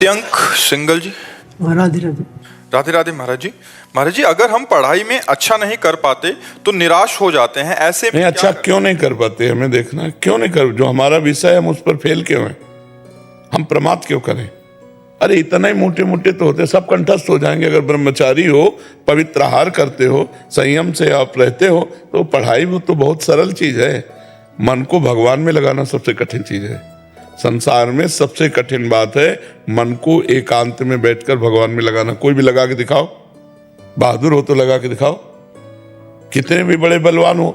Priyank single जी। राधे राधे। राधे राधे महाराज जी। महाराज जी, अगर हम पढ़ाई में अच्छा नहीं कर पाते तो निराश हो जाते हैं, ऐसे में नहीं अच्छा क्या क्यों नहीं कर पाते, हमें देखना है क्यों नहीं कर, जो हमारा विषय है हम उस पर फेल क्यों है, हम प्रमाद क्यों करें। अरे इतना ही मोटे मोटे तो होते, सब कंठस्थ हो जाएंगे। अगर ब्रह्मचारी हो, पवित्र आहार करते हो, संयम से आप रहते हो तो पढ़ाई वो तो बहुत सरल चीज है। मन को भगवान में लगाना सबसे कठिन चीज है। संसार में सबसे कठिन बात है मन को एकांत में बैठकर भगवान में लगाना। कोई भी लगा के दिखाओ, बहादुर हो तो लगा के दिखाओ, कितने भी बड़े बलवान हो,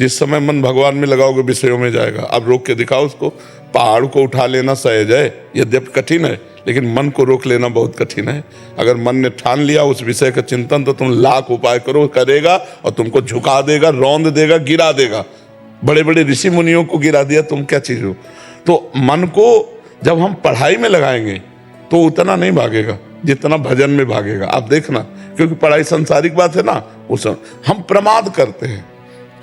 जिस समय मन भगवान में लगाओगे विषयों में जाएगा। अब रोक के दिखाओ उसको। पहाड़ को उठा लेना सहज है, यद्यपि कठिन है, लेकिन मन को रोक लेना बहुत कठिन है। अगर मन ने ठान लिया उस विषय का चिंतन तो तुम लाख उपाय करो, करेगा और तुमको झुका देगा, रौंद देगा, गिरा देगा। बड़े बड़े ऋषि मुनियों को गिरा दिया, तुम क्या चीज हो। तो मन को जब हम पढ़ाई में लगाएंगे तो उतना नहीं भागेगा जितना भजन में भागेगा। आप देखना, क्योंकि पढ़ाई सांसारिक बात है ना, उस हम प्रमाद करते हैं,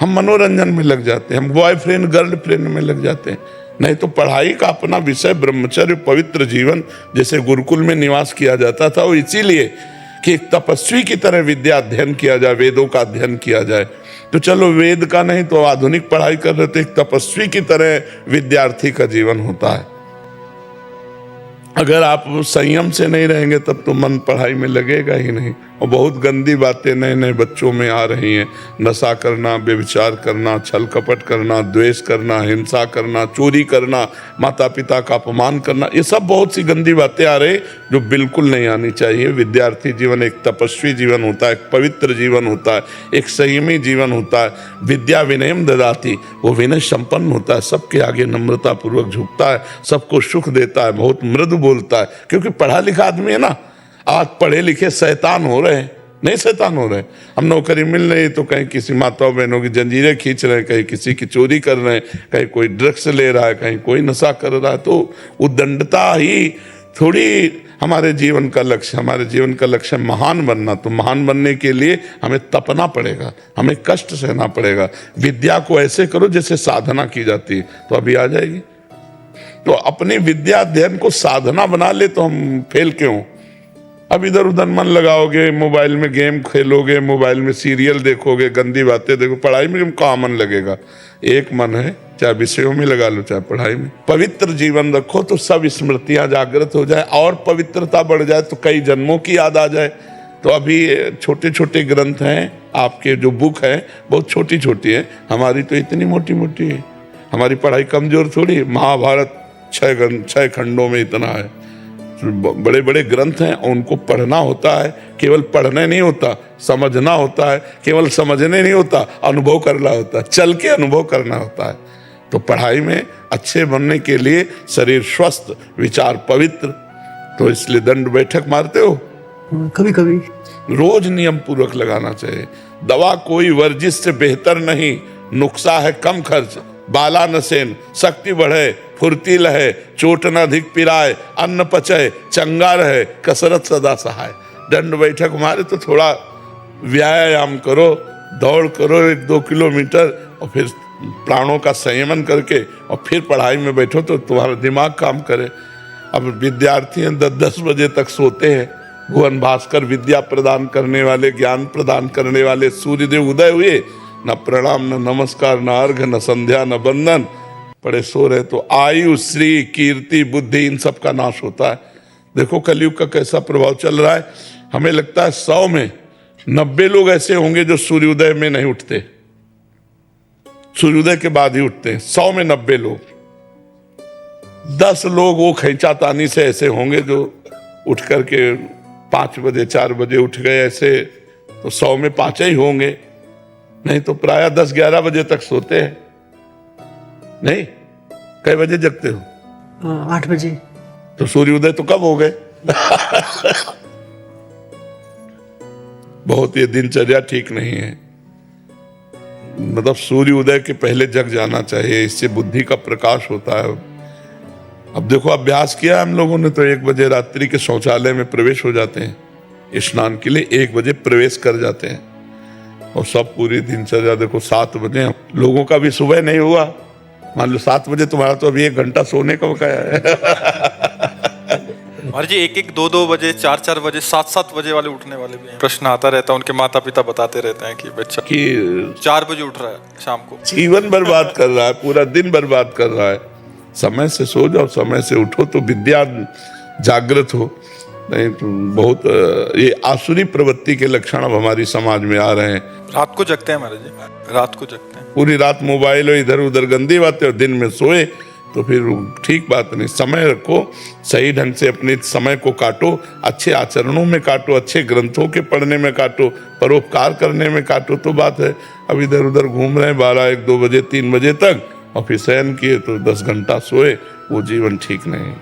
हम मनोरंजन में लग जाते हैं, हम बॉयफ्रेंड गर्लफ्रेंड में लग जाते हैं। नहीं तो पढ़ाई का अपना विषय ब्रह्मचर्य, पवित्र जीवन, जैसे गुरुकुल में निवास किया जाता था, वो इसीलिए कि एक तपस्वी की तरह विद्या अध्ययन किया जाए, वेदों का अध्ययन किया जाए। तो चलो वेद का नहीं तो आधुनिक पढ़ाई कर रहे तो एक तपस्वी की तरह विद्यार्थी का जीवन होता है। अगर आप संयम से नहीं रहेंगे तब तो मन पढ़ाई में लगेगा ही नहीं। और बहुत गंदी बातें नए नए बच्चों में आ रही हैं। नशा करना, व्यभिचार करना, छल कपट करना, द्वेष करना, हिंसा करना, चोरी करना, माता पिता का अपमान करना, ये सब बहुत सी गंदी बातें आ रही जो बिल्कुल नहीं आनी चाहिए। विद्यार्थी जीवन एक तपस्वी जीवन होता है, एक पवित्र जीवन होता है, एक संयमी जीवन होता है। विद्या विनयम ददाति, वो विनय संपन्न होता है, सबके आगे नम्रता पूर्वक झुकता है, सबको सुख देता है, बहुत मृदु बोलता है। क्योंकि पढ़ा लिखा आदमी है ना। आज पढ़े लिखे शैतान हो रहे हैं, नहीं शैतान हो रहे हैं। हम नौकरी मिल रही तो कहीं किसी माताओं बहनों की जंजीरें खींच रहे हैं, कहीं किसी की चोरी कर रहे हैं, कहीं कोई ड्रग्स ले रहा है, कहीं कोई नशा कर रहा है। तो उद्दंडता ही थोड़ी हमारे जीवन का लक्ष्य। हमारे जीवन का लक्ष्य महान बनना। तो महान बनने के लिए हमें तपना पड़ेगा, हमें कष्ट सहना पड़ेगा। विद्या को ऐसे करो जैसे साधना की जाती है, तो अभी आ जाएगी। तो अपनी विद्या अध्ययन को साधना बना ले तो हम फेल क्यों। अब इधर उधर मन लगाओगे, मोबाइल में गेम खेलोगे, मोबाइल में सीरियल देखोगे, गंदी बातें देखो, पढ़ाई में कहाँ मन लगेगा। एक मन है, चाहे विषयों में लगा लो चाहे पढ़ाई में। पवित्र जीवन रखो तो सब स्मृतियां जागृत हो जाए, और पवित्रता बढ़ जाए तो कई जन्मों की याद आ जाए। तो अभी छोटे छोटे ग्रंथ हैं, आपके जो बुक है बहुत छोटी छोटी है, हमारी तो इतनी मोटी मोटी है। हमारी पढ़ाई कमजोर थोड़ी। महाभारत 6 खंडों में इतना है। बड़े बड़े ग्रंथ हैं, उनको पढ़ना होता है। केवल पढ़ने नहीं होता, समझना होता है। केवल समझने नहीं होता, अनुभव करना होता है, चल के अनुभव करना होता है। तो पढ़ाई में अच्छे बनने के लिए शरीर स्वस्थ, विचार पवित्र, तो इसलिए दंड बैठक मारते हो। कभी कभी रोज नियम पूर्वक लगाना चाहिए। दवा कोई वर्जिश से बेहतर नहीं, नुक्सा है कम खर्च, बाला न सेन, शक्ति बढ़े, फुर्ती लहे, चोट न अधिक पिराए, अन्न पचे, चंगा रहे, कसरत सदा सहाय। दंड बैठक मारे तो थोड़ा व्यायाम करो, दौड़ करो 1-2 किलोमीटर, और फिर प्राणों का संयमन करके और फिर पढ़ाई में बैठो तो तुम्हारा दिमाग काम करे। अब विद्यार्थी 10-10 बजे तक सोते हैं। भुवन भास्कर विद्या प्रदान करने वाले, ज्ञान प्रदान करने वाले सूर्यदेव उदय हुए, न प्रणाम, न नमस्कार, न अर्घ, न संध्या, न बंदन, पड़े सो रहे। तो आयु, श्री, कीर्ति, बुद्धि, इन सब का नाश होता है। देखो कलयुग का कैसा प्रभाव चल रहा है। हमें लगता है 100 में 90 लोग ऐसे होंगे जो सूर्योदय में नहीं उठते, सूर्योदय के बाद ही उठते हैं। 100 में 90 लोग। 10 लोग वो खींचातानी से ऐसे होंगे जो उठ करके 5 बजे 4 बजे उठ गए ऐसे, तो 100 में 5 ही होंगे। नहीं तो प्राय 10-11 बजे तक सोते हैं। नहीं, कई बजे जगते हो? 8 बजे। तो सूर्योदय तो कब हो गए? बहुत ये दिनचर्या ठीक नहीं है। मतलब सूर्योदय के पहले जग जाना चाहिए, इससे बुद्धि का प्रकाश होता है। अब देखो अभ्यास किया हम लोगों ने, तो 1 बजे रात्रि के शौचालय में प्रवेश हो जाते हैं स्नान के लिए, 1 बजे प्रवेश कर जाते हैं। और सब पूरी दिनचर्या देखो 7 बजे। लोगों का भी सुबह नहीं हुआ, मान लो 7 बजे, तुम्हारा तो अभी 1 घंटा सोने का बकाया है। महाराज जी 1-1, 2-2 बजे, 4-4 बजे, 7-7 बजे वाले उठने वाले भी हैं। प्रश्न आता रहता है, उनके माता पिता बताते रहते हैं कि बच्चा कि 4 बजे उठ रहा है शाम को। जीवन बर्बाद कर रहा है, पूरा दिन बर्बाद कर रहा है। समय से सो जाओ, समय से उठो तो विद्या जागृत हो। नहीं तो बहुत ये आसुरी प्रवृत्ति के लक्षण अब हमारी समाज में आ रहे हैं। रात को जगते हैं महाराज जी, रात को जगते हैं। पूरी रात मोबाइल हो, इधर उधर गंदी बातें, और दिन में सोए तो फिर ठीक बात नहीं। समय रखो, सही ढंग से अपने समय को काटो, अच्छे आचरणों में काटो, अच्छे ग्रंथों के पढ़ने में काटो, परोपकार करने में काटो तो बात है। अब इधर उधर घूम रहे हैं 12-1-2 बजे 3 बजे तक, और फिर शयन किए तो 10 घंटा सोए, वो जीवन ठीक नहीं।